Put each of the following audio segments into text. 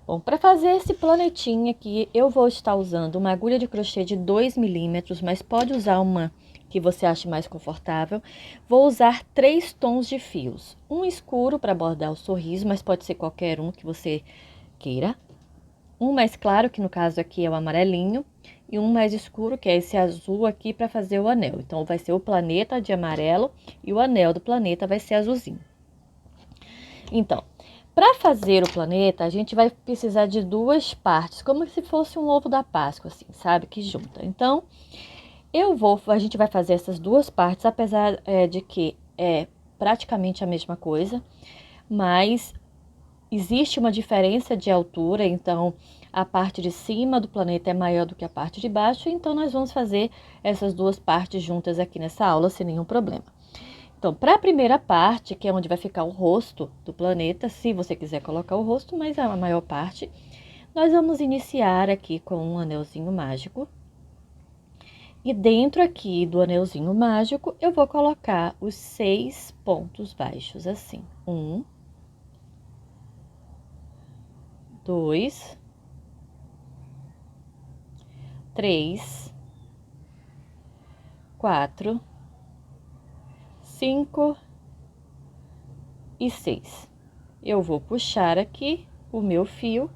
Bom, para fazer esse planetinha aqui, eu vou estar usando uma agulha de crochê de 2 milímetros, mas pode usar uma que você ache mais confortável. Vou usar 3 tons de fios. Um escuro para bordar o sorriso, mas pode ser qualquer um que você queira. Um mais claro, que no caso aqui é o amarelinho, e um mais escuro, que é esse azul aqui, para fazer o anel. Então, vai ser o planeta de amarelo e o anel do planeta vai ser azulzinho. Então, para fazer o planeta, a gente vai precisar de 2 partes, como se fosse um ovo da Páscoa, assim, sabe? Que junta. Então, a gente vai fazer essas 2 partes, apesar de que é praticamente a mesma coisa, mas existe uma diferença de altura, então a parte de cima do planeta é maior do que a parte de baixo, então nós vamos fazer essas 2 partes juntas aqui nessa aula sem nenhum problema. Então, para a primeira parte, que é onde vai ficar o rosto do planeta, se você quiser colocar o rosto, mas a maior parte, nós vamos iniciar aqui com um anelzinho mágico. E dentro aqui do anelzinho mágico, eu vou colocar os 6 pontos baixos, assim. 1, 2, 3, 4, 5 e 6. Eu vou puxar aqui o meu fio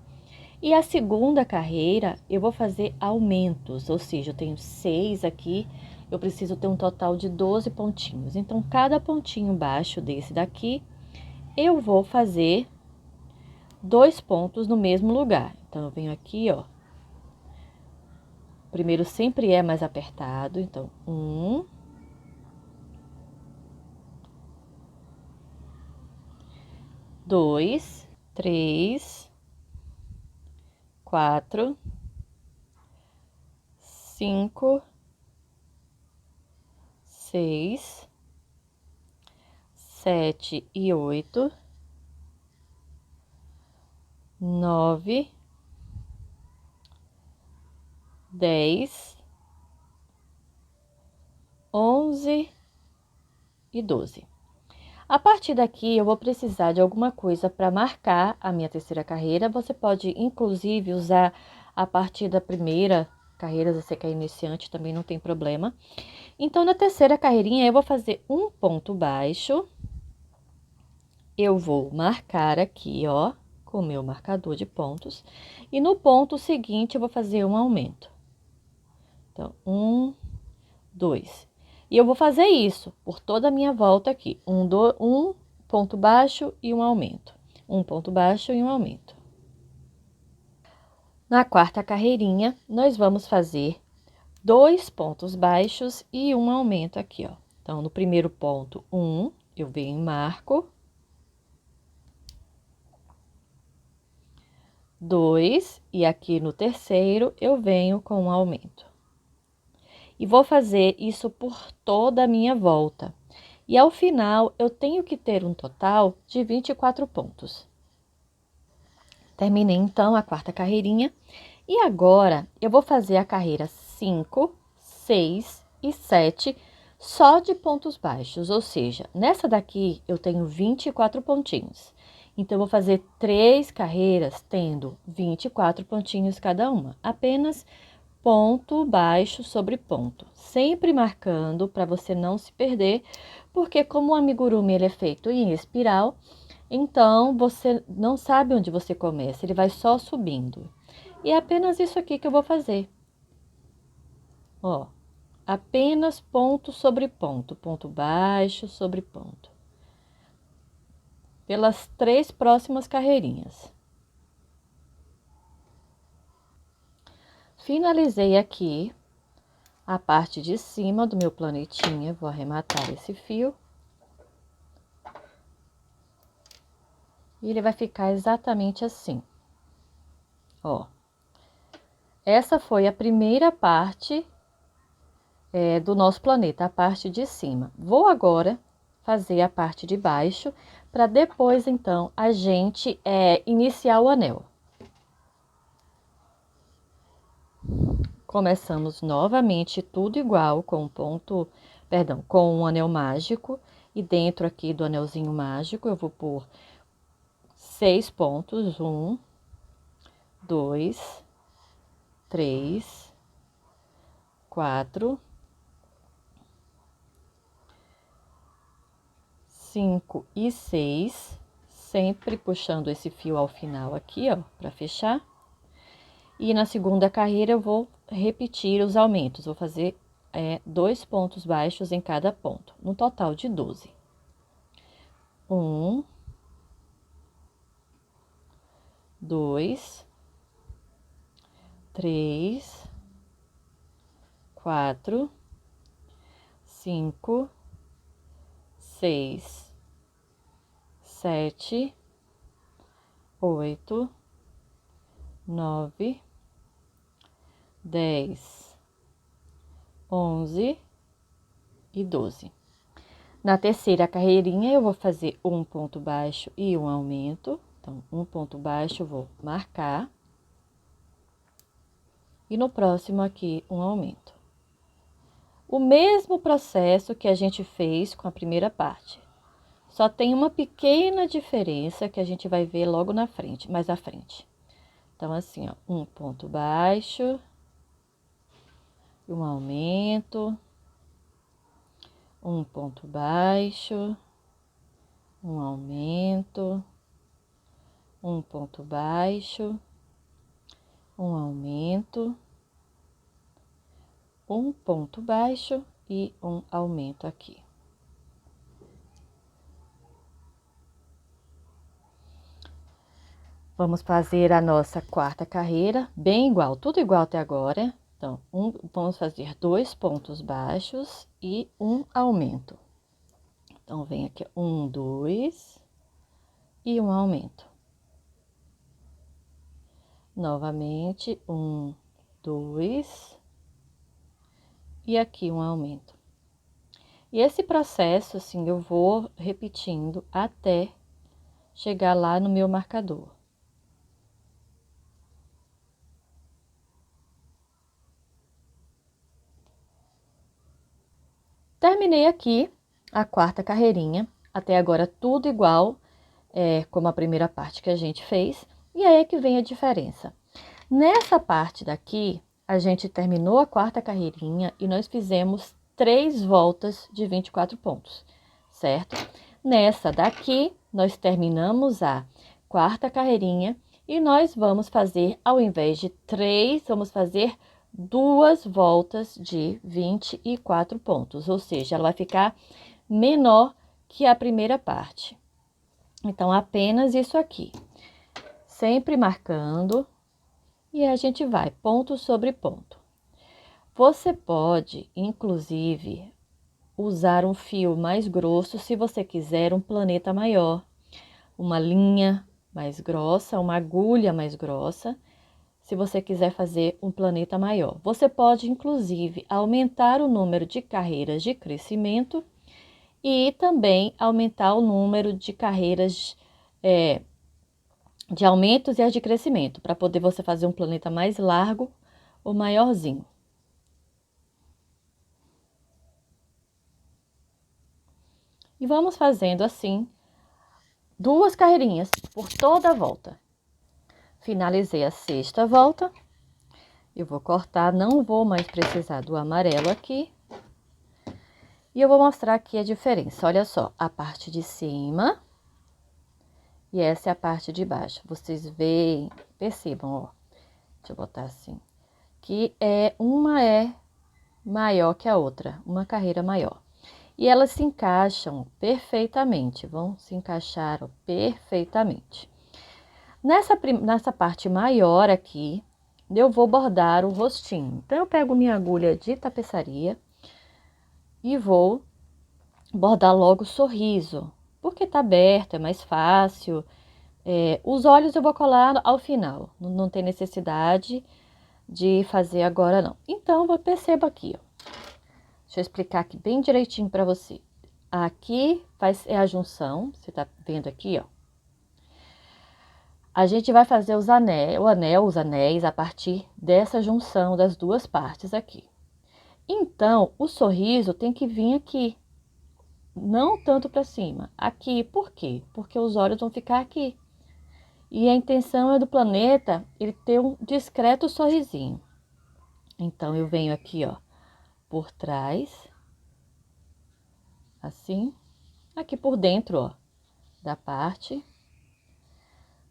e a segunda carreira eu vou fazer aumentos, ou seja, eu tenho 6 aqui, eu preciso ter um total de 12 pontinhos. Então, cada pontinho baixo desse daqui, eu vou fazer 2 pontos no mesmo lugar. Então, eu venho aqui, ó. O primeiro sempre é mais apertado, então, 1, 2, 3, 4, 5, 6, 7 e 8, 9, 10, 11 e 12. A partir daqui, eu vou precisar de alguma coisa para marcar a minha terceira carreira. Você pode, inclusive, usar a partir da primeira carreira, se você quer iniciante, também não tem problema. Então, na terceira carreirinha, eu vou fazer um ponto baixo. Eu vou marcar aqui, ó, com o meu marcador de pontos. E no ponto seguinte, eu vou fazer um aumento. Então, 1, 2. E eu vou fazer isso por toda a minha volta aqui. Um ponto baixo e um aumento. Um ponto baixo e um aumento. Na quarta carreirinha, nós vamos fazer 2 pontos baixos e um aumento aqui, ó. Então, no primeiro ponto, 1, eu venho e marco. 2, e aqui no terceiro, eu venho com um aumento. E vou fazer isso por toda a minha volta. E ao final, eu tenho que ter um total de 24 pontos. Terminei, então, a quarta carreirinha. E agora, eu vou fazer a carreira 5, 6 e 7 só de pontos baixos. Ou seja, nessa daqui, eu tenho 24 pontinhos. Então, eu vou fazer 3 carreiras tendo 24 pontinhos cada uma. Apenas ponto baixo sobre ponto, sempre marcando para você não se perder, porque como o amigurumi ele é feito em espiral, então você não sabe onde você começa, ele vai só subindo. E é apenas isso aqui que eu vou fazer. Ó, apenas ponto sobre ponto, ponto baixo sobre ponto. Pelas 3 próximas carreirinhas. Finalizei aqui a parte de cima do meu planetinha, vou arrematar esse fio. E ele vai ficar exatamente assim. Ó. Essa foi a primeira parte do nosso planeta, a parte de cima. Vou agora fazer a parte de baixo, para depois, então, a gente iniciar o anel. Começamos novamente tudo igual com com um anel mágico, e dentro aqui do anelzinho mágico eu vou pôr 6 pontos, 1, 2, 3, 4, 5 e 6, sempre puxando esse fio ao final aqui, ó, para fechar. E na segunda carreira eu vou repetir os aumentos, vou fazer 2 pontos baixos em cada ponto, no total de 12. 1, 2, 3, 4, 5, 6, 7, 8, 9, 10, 11 e 12. Na terceira carreirinha, eu vou fazer um ponto baixo e um aumento. Então, um ponto baixo eu vou marcar. E no próximo aqui, um aumento. O mesmo processo que a gente fez com a primeira parte. Só tem uma pequena diferença que a gente vai ver logo na frente, mais à frente. Então, assim, ó, um ponto baixo, um aumento, um ponto baixo, um aumento, um ponto baixo, um aumento, um ponto baixo e um aumento aqui. Vamos fazer a nossa quarta carreira, bem igual, tudo igual até agora. Então, vamos fazer 2 pontos baixos e um aumento. Então, vem aqui 1, 2 e um aumento. Novamente, 1, 2 e aqui um aumento. E esse processo, assim, eu vou repetindo até chegar lá no meu marcador. Terminei aqui a quarta carreirinha, até agora tudo igual, como a primeira parte que a gente fez, e aí é que vem a diferença. Nessa parte daqui, a gente terminou a quarta carreirinha e nós fizemos 3 voltas de 24 pontos, certo? Nessa daqui, nós terminamos a quarta carreirinha e nós vamos fazer, ao invés de 3, vamos fazer 2 voltas de 24 pontos, ou seja, ela vai ficar menor que a primeira parte. Então, apenas isso aqui. Sempre marcando e a gente vai ponto sobre ponto. Você pode, inclusive, usar um fio mais grosso se você quiser um planeta maior, uma linha mais grossa, uma agulha mais grossa, se você quiser fazer um planeta maior. Você pode, inclusive, aumentar o número de carreiras de crescimento e também aumentar o número de carreiras de aumentos e as de crescimento, para poder você fazer um planeta mais largo ou maiorzinho. E vamos fazendo assim 2 carreirinhas por toda a volta. Finalizei a sexta volta. Eu vou cortar, não vou mais precisar do amarelo aqui. E eu vou mostrar aqui a diferença. Olha só, a parte de cima e essa é a parte de baixo. Vocês veem, percebam, ó. Deixa eu botar assim. Que uma é maior que a outra, uma carreira maior. E elas se encaixam perfeitamente, vão se encaixar perfeitamente. Nessa parte maior aqui, eu vou bordar o rostinho. Então, eu pego minha agulha de tapeçaria e vou bordar logo o sorriso, porque tá aberto, é mais fácil. Os olhos eu vou colar ao final, não tem necessidade de fazer agora não. Então, perceba aqui, ó. Deixa eu explicar aqui bem direitinho para você. Aqui é a junção, você tá vendo aqui, ó. A gente vai fazer os anéis a partir dessa junção das duas partes aqui. Então, o sorriso tem que vir aqui, não tanto para cima. Aqui, por quê? Porque os olhos vão ficar aqui. E a intenção é do planeta ele ter um discreto sorrisinho. Então, eu venho aqui, ó, por trás, assim, aqui por dentro, ó, da parte.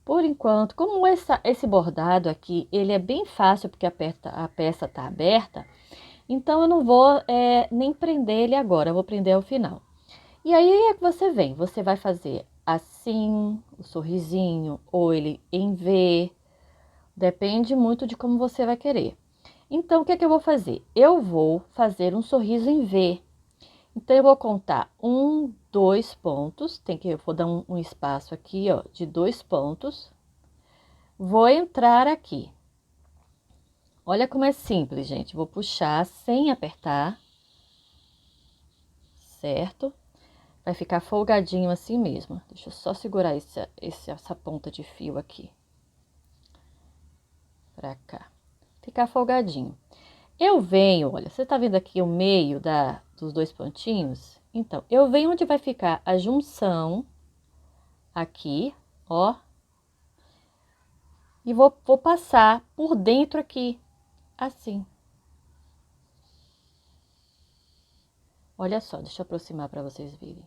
Por enquanto, como esse bordado aqui, ele é bem fácil, porque a peça tá aberta, então eu não vou nem prender ele agora, eu vou prender ao final. E aí é que você vai fazer assim, o sorrisinho, ou ele em V, depende muito de como você vai querer. Então, o que é que eu vou fazer? Eu vou fazer um sorriso em V. Então, eu vou contar 1, 2 pontos, eu vou dar um espaço aqui, ó, de 2 pontos. Vou entrar aqui. Olha como é simples, gente. Vou puxar sem apertar, certo? Vai ficar folgadinho assim mesmo. Deixa eu só segurar essa ponta de fio aqui. Pra cá. Ficar folgadinho. Eu venho, olha, você tá vendo aqui o meio dos 2 pontinhos? Então, eu venho onde vai ficar a junção, aqui, ó. E vou passar por dentro aqui, assim. Olha só, deixa eu aproximar para vocês verem.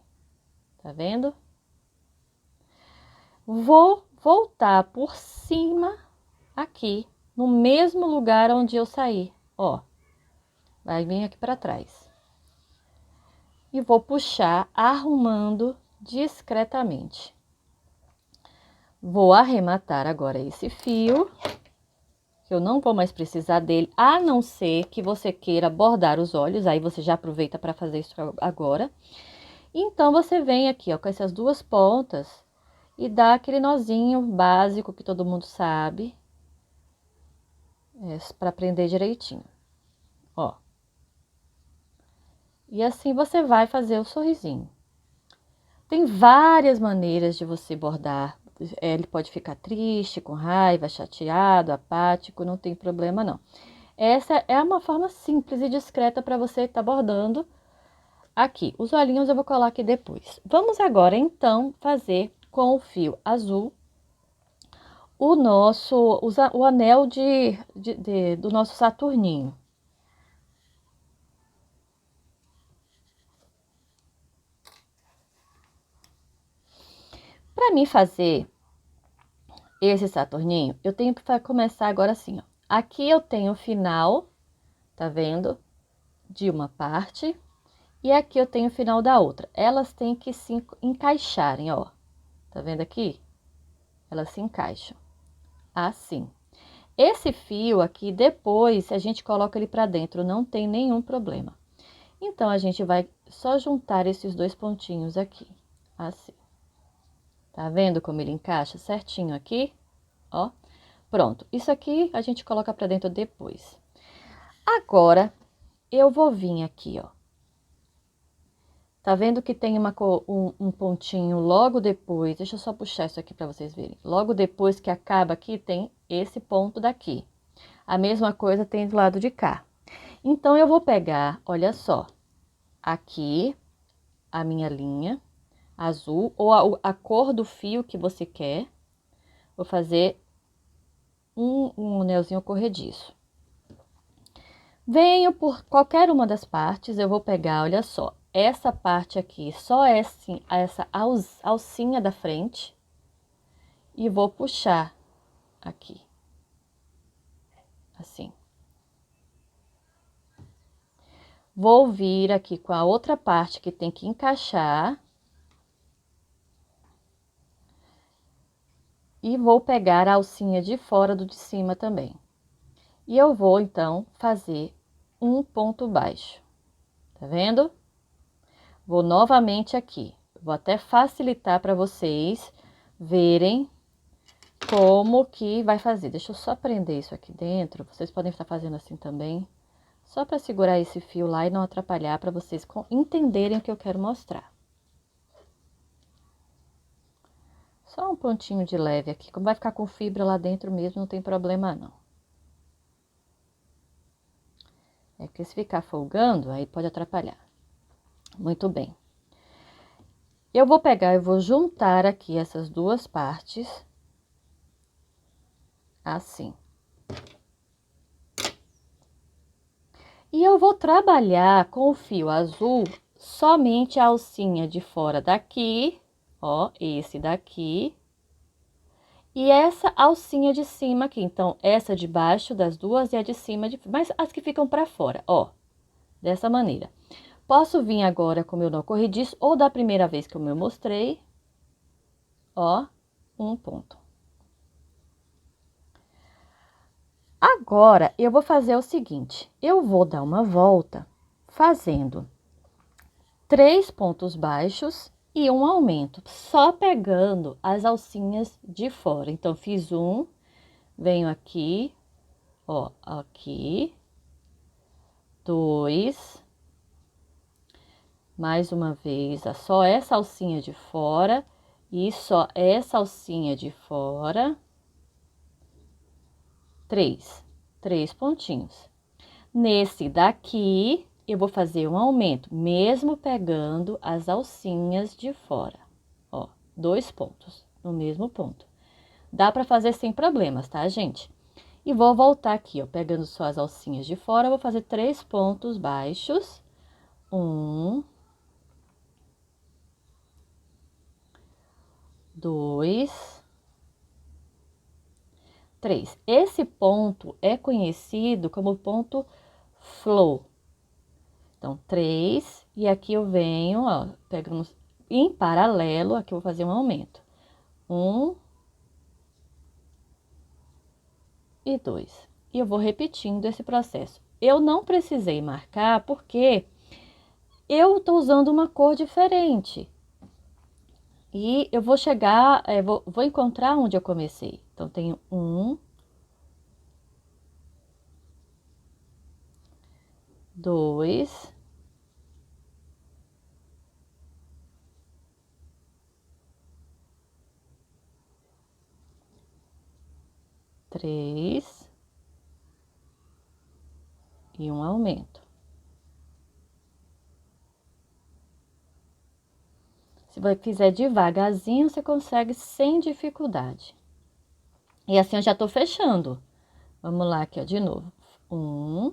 Tá vendo? Vou voltar por cima, aqui, no mesmo lugar onde eu saí, ó. Vai vir aqui para trás. E vou puxar arrumando discretamente. Vou arrematar agora esse fio, que eu não vou mais precisar dele, a não ser que você queira bordar os olhos, aí você já aproveita para fazer isso agora. Então, você vem aqui, ó, com essas 2 pontas e dá aquele nozinho básico que todo mundo sabe, para prender direitinho, ó. E assim você vai fazer o sorrisinho. Tem várias maneiras de você bordar. Ele pode ficar triste, com raiva, chateado, apático, não tem problema não. Essa é uma forma simples e discreta para você estar bordando aqui. Os olhinhos eu vou colar aqui depois. Vamos agora então fazer com o fio azul o anel do nosso Saturninho. Para mim fazer esse Saturninho, eu tenho que começar agora assim, ó. Aqui eu tenho o final, tá vendo? De uma parte. E aqui eu tenho o final da outra. Elas têm que se encaixarem, ó. Tá vendo aqui? Elas se encaixam. Assim. Esse fio aqui, depois, a gente coloca ele pra dentro, não tem nenhum problema. Então, a gente vai só juntar esses 2 pontinhos aqui. Assim. Tá vendo como ele encaixa certinho aqui? Ó. Pronto. Isso aqui a gente coloca pra dentro depois. Agora, eu vou vir aqui, ó. Tá vendo que tem um pontinho logo depois? Deixa eu só puxar isso aqui para vocês verem. Logo depois que acaba aqui, tem esse ponto daqui. A mesma coisa tem do lado de cá. Então, eu vou pegar, olha só, aqui a minha linha azul, ou a cor do fio que você quer. Vou fazer um anelzinho corrediço. Venho por qualquer uma das partes, eu vou pegar, olha só, essa parte aqui, só essa alcinha da frente, e vou puxar aqui, assim. Vou vir aqui com a outra parte que tem que encaixar. E vou pegar a alcinha de fora do de cima também. E eu vou, então, fazer um ponto baixo. Tá vendo? Vou novamente aqui. Vou até facilitar para vocês verem como que vai fazer. Deixa eu só prender isso aqui dentro. Vocês podem estar fazendo assim também. Só para segurar esse fio lá e não atrapalhar, para vocês entenderem o que eu quero mostrar. Só um pontinho de leve aqui. Como vai ficar com fibra lá dentro mesmo, não tem problema não. É que se ficar folgando, aí pode atrapalhar. Muito bem. Eu vou pegar e vou juntar aqui essas 2 partes. assim. E eu vou trabalhar com o fio azul somente a alcinha de fora daqui, ó, esse daqui. E essa alcinha de cima aqui, então, essa de baixo das duas e a de cima, mas as que ficam pra fora, ó, dessa maneira. Posso vir agora com o meu nó corrediço, ou da primeira vez que eu me mostrei, ó, um ponto. Agora, eu vou fazer o seguinte, eu vou dar uma volta fazendo 3 pontos baixos e um aumento, só pegando as alcinhas de fora. Então, fiz um, venho aqui, ó, aqui, 2, mais uma vez, só essa alcinha de fora e só essa alcinha de fora, 3 pontinhos. Nesse daqui, eu vou fazer um aumento, mesmo pegando as alcinhas de fora, ó, 2 pontos no mesmo ponto. Dá pra fazer sem problemas, tá, gente? E vou voltar aqui, ó, pegando só as alcinhas de fora, eu vou fazer 3 pontos baixos. 1, 2, 3. Esse ponto é conhecido como ponto flow. Então, 3, e aqui eu venho, ó, pegando em paralelo, aqui eu vou fazer um aumento. 1 e 2. E eu vou repetindo esse processo. Eu não precisei marcar porque eu tô usando uma cor diferente. E eu vou chegar, vou encontrar onde eu comecei. Então, tenho 1, 2, 3 e um aumento. Se você fizer devagarzinho, você consegue sem dificuldade. E assim eu já tô fechando. Vamos lá aqui, ó, de novo. 1,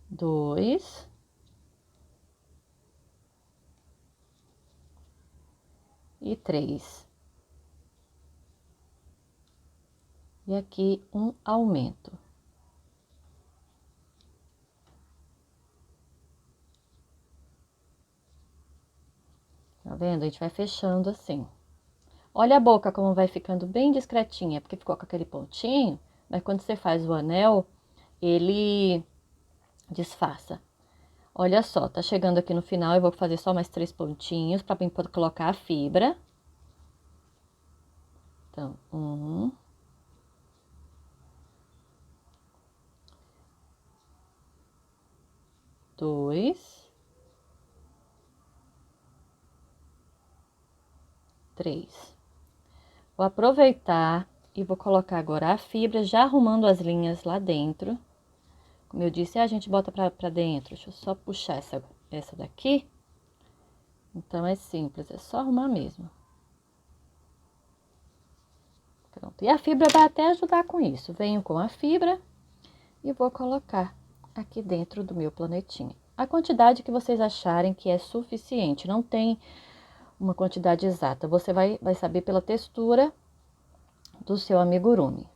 2 e 3. E aqui um aumento. Tá vendo? A gente vai fechando assim. Olha a boca como vai ficando bem discretinha, porque ficou com aquele pontinho, mas quando você faz o anel, ele disfarça. Olha só, tá chegando aqui no final, eu vou fazer só mais 3 pontinhos para mim poder colocar a fibra. Então, 1, 2, 3. Vou aproveitar e vou colocar agora a fibra, já arrumando as linhas lá dentro. Como eu disse, a gente bota pra dentro. Deixa eu só puxar essa daqui. Então, é simples, é só arrumar mesmo. Pronto. E a fibra vai até ajudar com isso. Venho com a fibra e vou colocar aqui dentro do meu planetinha. A quantidade que vocês acharem que é suficiente. Não tem uma quantidade exata. Você vai saber pela textura do seu amigurumi.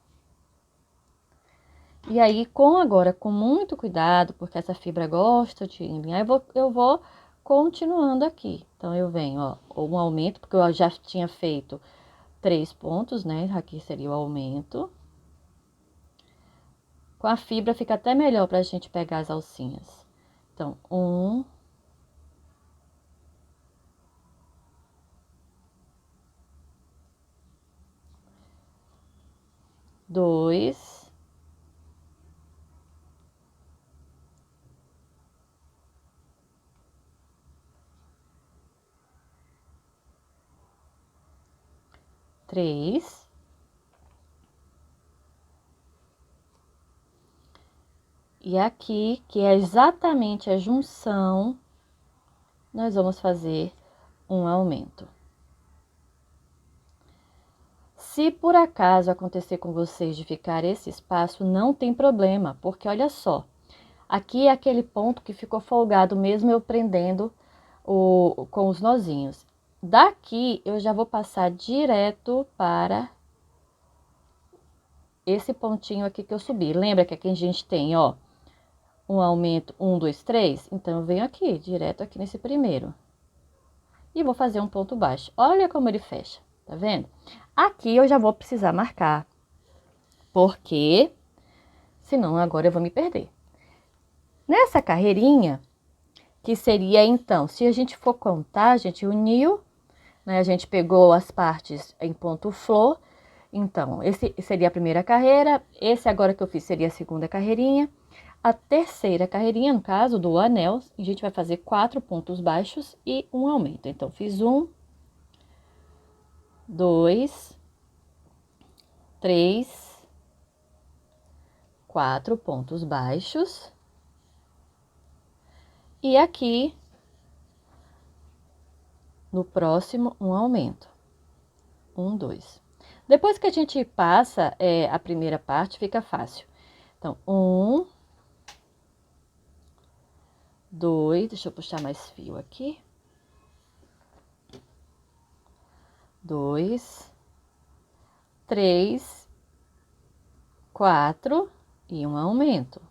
E aí, agora, com muito cuidado, porque essa fibra gosta de enlinhar, eu vou continuando aqui. Então, eu venho, ó, um aumento, porque eu já tinha feito 3 pontos, né? Aqui seria o aumento. Com a fibra fica até melhor pra gente pegar as alcinhas. Então, 1, 2, 3 E aqui, que é exatamente a junção, nós vamos fazer um aumento. Se por acaso acontecer com vocês de ficar esse espaço, não tem problema, porque olha só, aqui é aquele ponto que ficou folgado mesmo eu prendendo com os nozinhos. Daqui eu já vou passar direto para esse pontinho aqui que eu subi. Lembra que aqui a gente tem, ó, um aumento 1, 2, 3? Então eu venho aqui, direto aqui nesse primeiro. E vou fazer um ponto baixo. Olha como ele fecha, tá vendo? Aqui eu já vou precisar marcar, porque senão agora eu vou me perder. Nessa carreirinha, que seria então, se a gente for contar, a gente uniu, né? A gente pegou as partes em ponto flor. Então, esse seria a primeira carreira, esse agora que eu fiz seria a segunda carreirinha. A terceira carreirinha, no caso do anel, a gente vai fazer 4 pontos baixos e um aumento. Então, fiz 1, 2, 3, 4 pontos baixos. E aqui, no próximo, um aumento. 1, 2. Depois que a gente passa a primeira parte, fica fácil. Então, 1, 2, deixa eu puxar mais fio aqui. 2, 3, 4 e um aumento.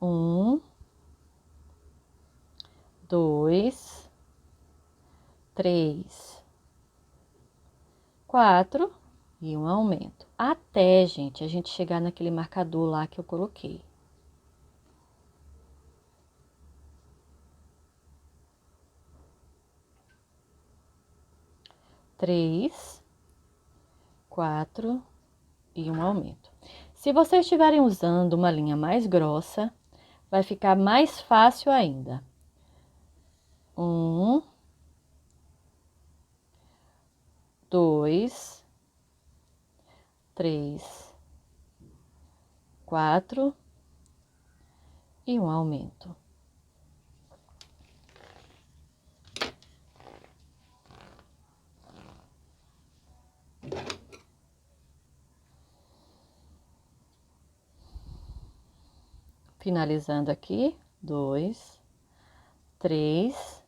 1, 2, 3, 4 e um aumento. Até, gente, a gente chegar naquele marcador lá que eu coloquei. 3, 4 e um aumento. Se vocês estiverem usando uma linha mais grossa, vai ficar mais fácil ainda. 1, 2, 3, 4 e um aumento. Finalizando aqui, 2, 3,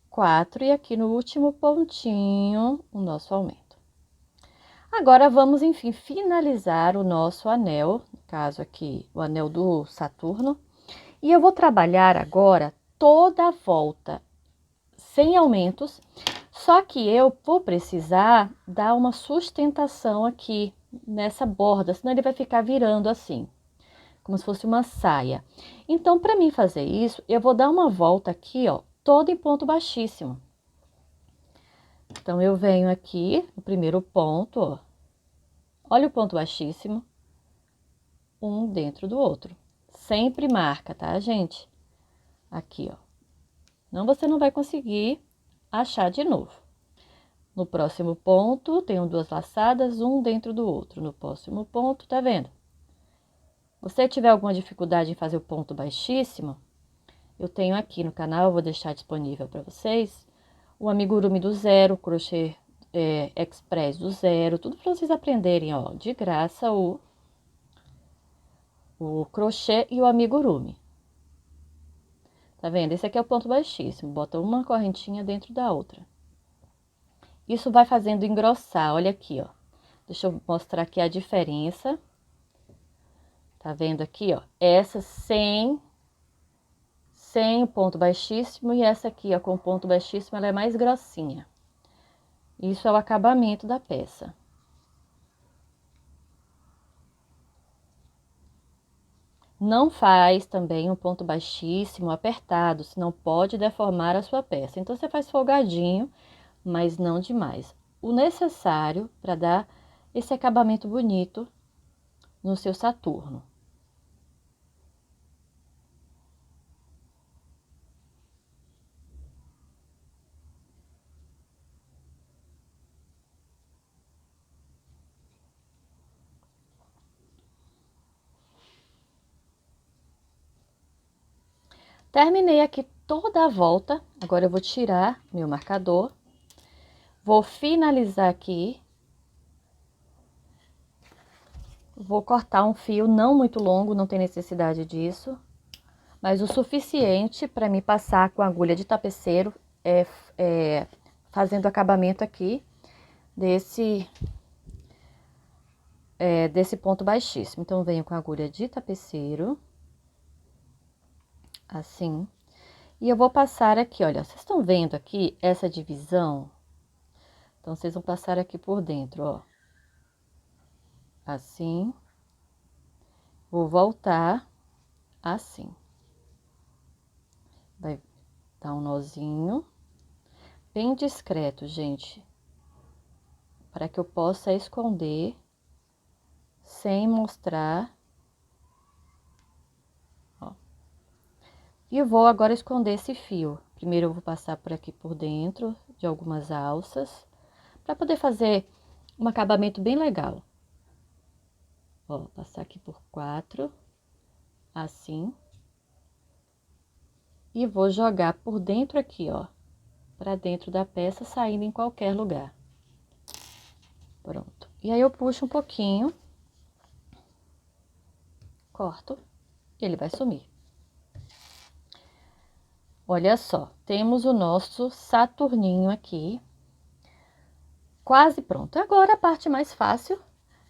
4 e aqui no último pontinho o nosso aumento. Agora vamos, enfim, finalizar o nosso anel, no caso aqui, o anel do Saturno. E eu vou trabalhar agora toda a volta, sem aumentos, só que eu vou precisar dar uma sustentação aqui nessa borda, senão ele vai ficar virando assim, como se fosse uma saia. Então, para mim fazer isso, eu vou dar uma volta aqui, ó, toda em ponto baixíssimo. Então, eu venho aqui no primeiro ponto, ó. Olha o ponto baixíssimo, um dentro do outro. Sempre marca, tá, gente? Aqui, ó. Não, você não vai conseguir achar de novo. No próximo ponto, tenho 2 laçadas, um dentro do outro. No próximo ponto, tá vendo? Você tiver alguma dificuldade em fazer o ponto baixíssimo, eu tenho aqui no canal, eu vou deixar disponível para vocês, o amigurumi do zero, o crochê express do zero, tudo para vocês aprenderem, ó, de graça o crochê e o amigurumi. Tá vendo? Esse aqui é o ponto baixíssimo, bota uma correntinha dentro da outra. Isso vai fazendo engrossar, olha aqui, ó. Deixa eu mostrar aqui a diferença. Tá vendo aqui, ó? Essa sem o ponto baixíssimo e essa aqui, ó, com o ponto baixíssimo, ela é mais grossinha. Isso é o acabamento da peça. Não faz também um ponto baixíssimo, apertado, senão pode deformar a sua peça. Então, você faz folgadinho, mas não demais. O necessário para dar esse acabamento bonito no seu Saturno. Terminei aqui toda a volta. Agora eu vou tirar meu marcador. Vou finalizar aqui. Vou cortar um fio não muito longo, não tem necessidade disso. Mas o suficiente para me passar com a agulha de tapeceiro, fazendo acabamento aqui desse ponto baixíssimo. Então, venho com a agulha de tapeceiro, assim. E eu vou passar aqui, olha, vocês estão vendo aqui essa divisão? Então, vocês vão passar aqui por dentro, ó. Assim. Vou voltar assim. Vai dar um nozinho. Bem discreto, gente. Para que eu possa esconder sem mostrar. Ó. E eu vou agora esconder esse fio. Primeiro eu vou passar por aqui por dentro de algumas alças, para poder fazer um acabamento bem legal. Ó, passar aqui por 4, assim. E vou jogar por dentro aqui, ó, para dentro da peça, saindo em qualquer lugar. Pronto. E aí eu puxo um pouquinho, corto, e ele vai sumir. Olha só, temos o nosso Saturninho aqui, quase pronto. Agora a parte mais fácil,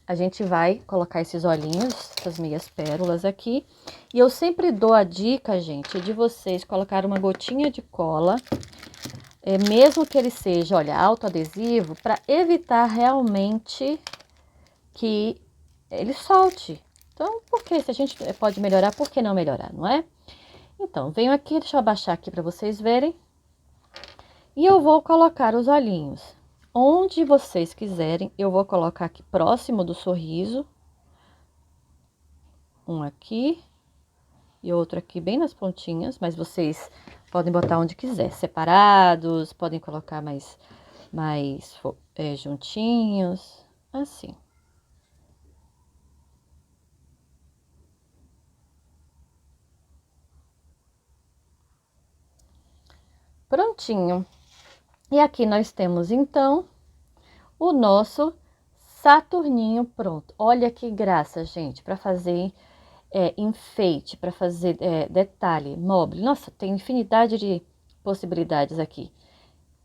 a gente vai colocar esses olhinhos, essas meias pérolas aqui. E eu sempre dou a dica, gente, de vocês colocar uma gotinha de cola, mesmo que ele seja, olha, autoadesivo, para evitar realmente que ele solte. Então, porque se a gente pode melhorar, por que não melhorar, não é? Então, venho aqui, deixa eu abaixar aqui para vocês verem. E eu vou colocar os olhinhos. Onde vocês quiserem, eu vou colocar aqui próximo do sorriso. Um aqui e outro aqui bem nas pontinhas, mas vocês podem botar onde quiser, separados, podem colocar mais juntinhos, assim. Prontinho. E aqui nós temos, então, o nosso Saturninho pronto. Olha que graça, gente, para fazer enfeite, para fazer detalhe, mobile. Nossa, tem infinidade de possibilidades aqui.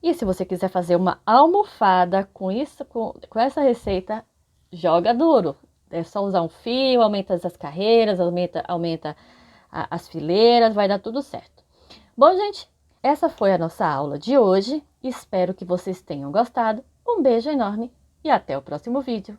E se você quiser fazer uma almofada com isso, com essa receita, joga duro. É só usar um fio, aumenta as carreiras, aumenta as fileiras, vai dar tudo certo. Bom, gente, essa foi a nossa aula de hoje. Espero que vocês tenham gostado. Um beijo enorme e até o próximo vídeo.